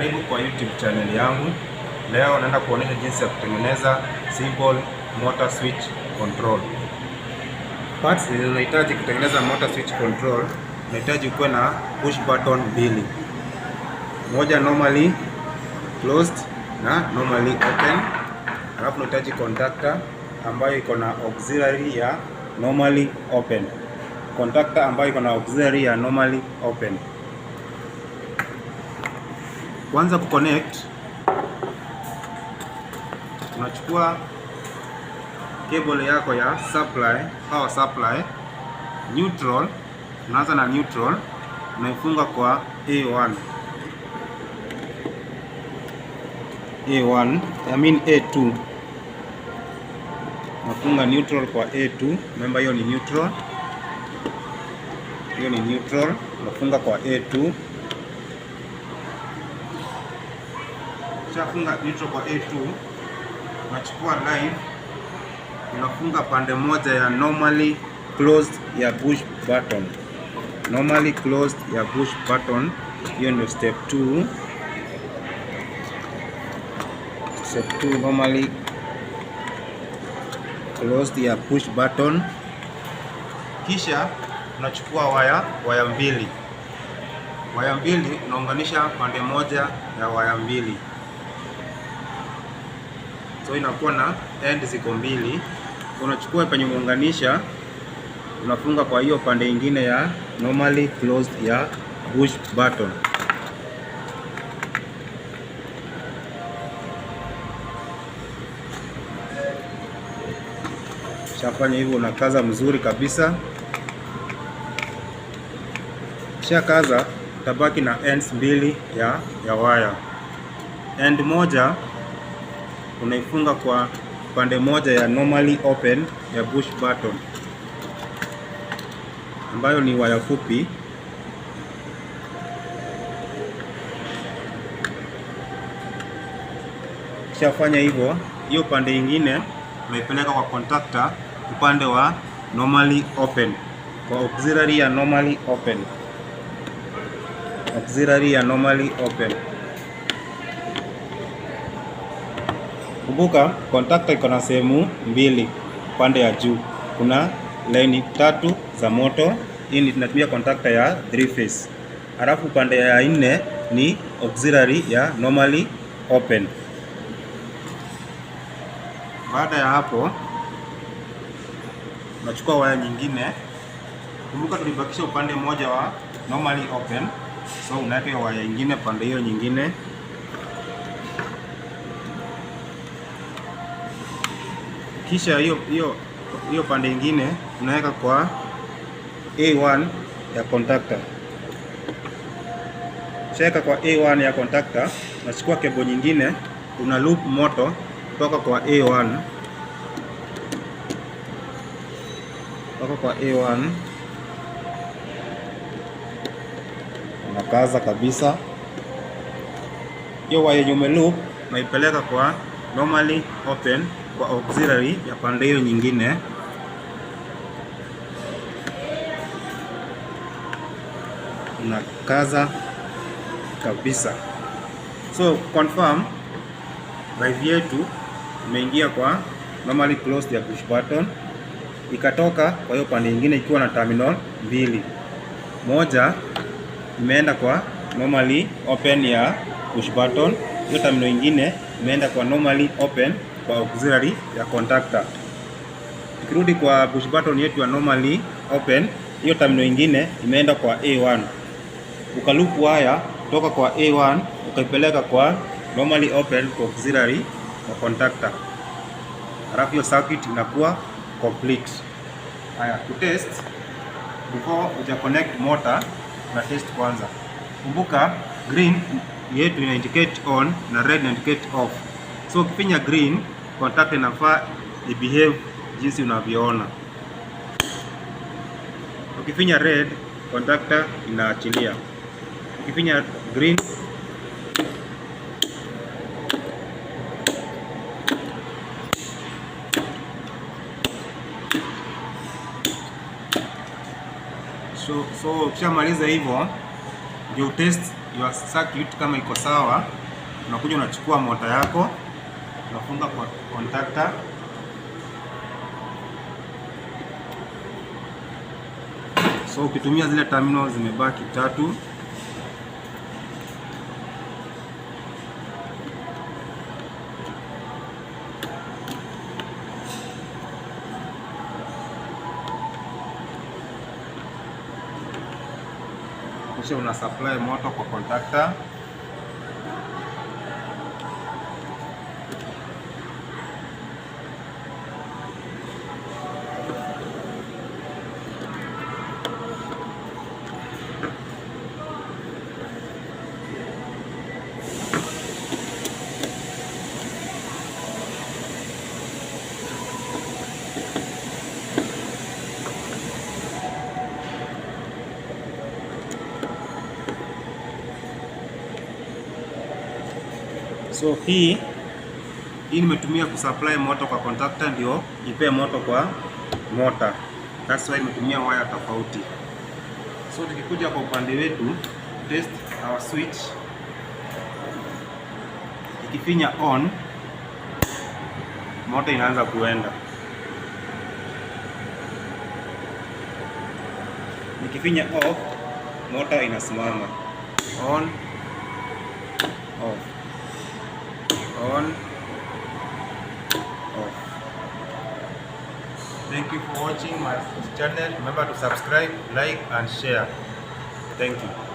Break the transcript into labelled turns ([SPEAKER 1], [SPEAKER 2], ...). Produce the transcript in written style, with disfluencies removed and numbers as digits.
[SPEAKER 1] Karibu kwa YouTube channel yangu. Leo naenda kuonyesha jinsi ya kutengeneza simple motor switch control. Parts zinazohitaji kutengeneza motor switch control, unahitaji kuwa na push button mbili. Moja normally closed na normally open. Alafu unahitaji contactor ambayo iko na auxiliary ya normally open. Contactor ambayo iko na auxiliary ya normally open. Kwanza kuconnect, unachukua cable yako ya supply, power supply, neutral. Unaanza na neutral, unaifunga kwa A1, A2. Unafunga neutral kwa A2. Remember hiyo ni neutral. Hiyo ni neutral, unafunga kwa A2. Ukishafunga neutral kwa A2, unachukua line, unafunga pande moja ya normally closed ya push button. Normally closed ya push button, hiyo ndio step 2. Step 2, normally closed ya push button. Kisha unachukua waya mbili. Waya mbili unaunganisha pande moja ya waya mbili. So inakuwa na end ziko mbili. Unachukua penye muunganisha, unafunga kwa hiyo pande nyingine ya normally closed ya push button. Shafanya hivyo, unakaza mzuri kabisa. Kaza, utabaki na ends mbili ya waya. End moja unaifunga kwa pande moja ya normally open ya push button, ambayo ni waya fupi. Kishafanya hivyo, hiyo pande nyingine unaipeleka kwa contactor upande wa normally open, kwa auxiliary ya normally open. Auxiliary ya normally open. Kumbuka contactor iko na sehemu mbili. Pande ya juu kuna line 3 za moto. Hii tunatumia contactor ya 3 phase. Halafu pande ya 4 ni auxiliary ya normally open. Baada ya hapo, unachukua waya nyingine. Kumbuka tulibakisha upande mmoja wa normally open, so unaweka waya nyingine pande hiyo nyingine. Kisha hiyo pande nyingine unaweka kwa A1 ya contactor. Shika kwa A1 ya contactor, unachukua cable nyingine, una loop moto kutoka kwa A1 unakaza kabisa. Hiyo waya yenye umeloop unaipeleka kwa normally open, kwa auxiliary ya pande hiyo nyingine. Unakaza kabisa. So confirm drive yetu imeingia kwa normally closed ya push button, ikatoka kwa hiyo pande nyingine ikiwa na terminal mbili. Moja imeenda kwa normally open ya push button, hiyo terminal nyingine imeenda kwa normally open kwa auxiliary ya contactor. Ikirudi kwa push button yetu ya normally open, hiyo terminal nyingine imeenda kwa A1. Ukaloop waya kutoka kwa A1 ukaipeleka kwa normally open kwa auxiliary ya contactor. Halafu hiyo circuit inakuwa complete. Haya, to test, before uja connect motor, na test kwanza. Kumbuka green yetu ina indicate on na red ina indicate off. So ukifinya green, contactor inafaa ibehave jinsi unavyoona. Ukifinya red, contactor inaachilia. Ukifinya green, so ukishamaliza hivyo ndio test your circuit kama iko sawa, unakuja unachukua mota yako unafunga kwa contactor. So ukitumia zile terminal zimebaki 3, kisha una supply moto kwa contactor. So hii nimetumia kusupply moto kwa contactor ndio ipe moto kwa motor. That's why nimetumia wire tofauti. So tukikuja kwa upande wetu test our switch, ikifinya on moto inaanza kuenda, nikifinya off moto inasimama. On off, on off. Thank you for watching my channel. Remember to subscribe, like and share. Thank you.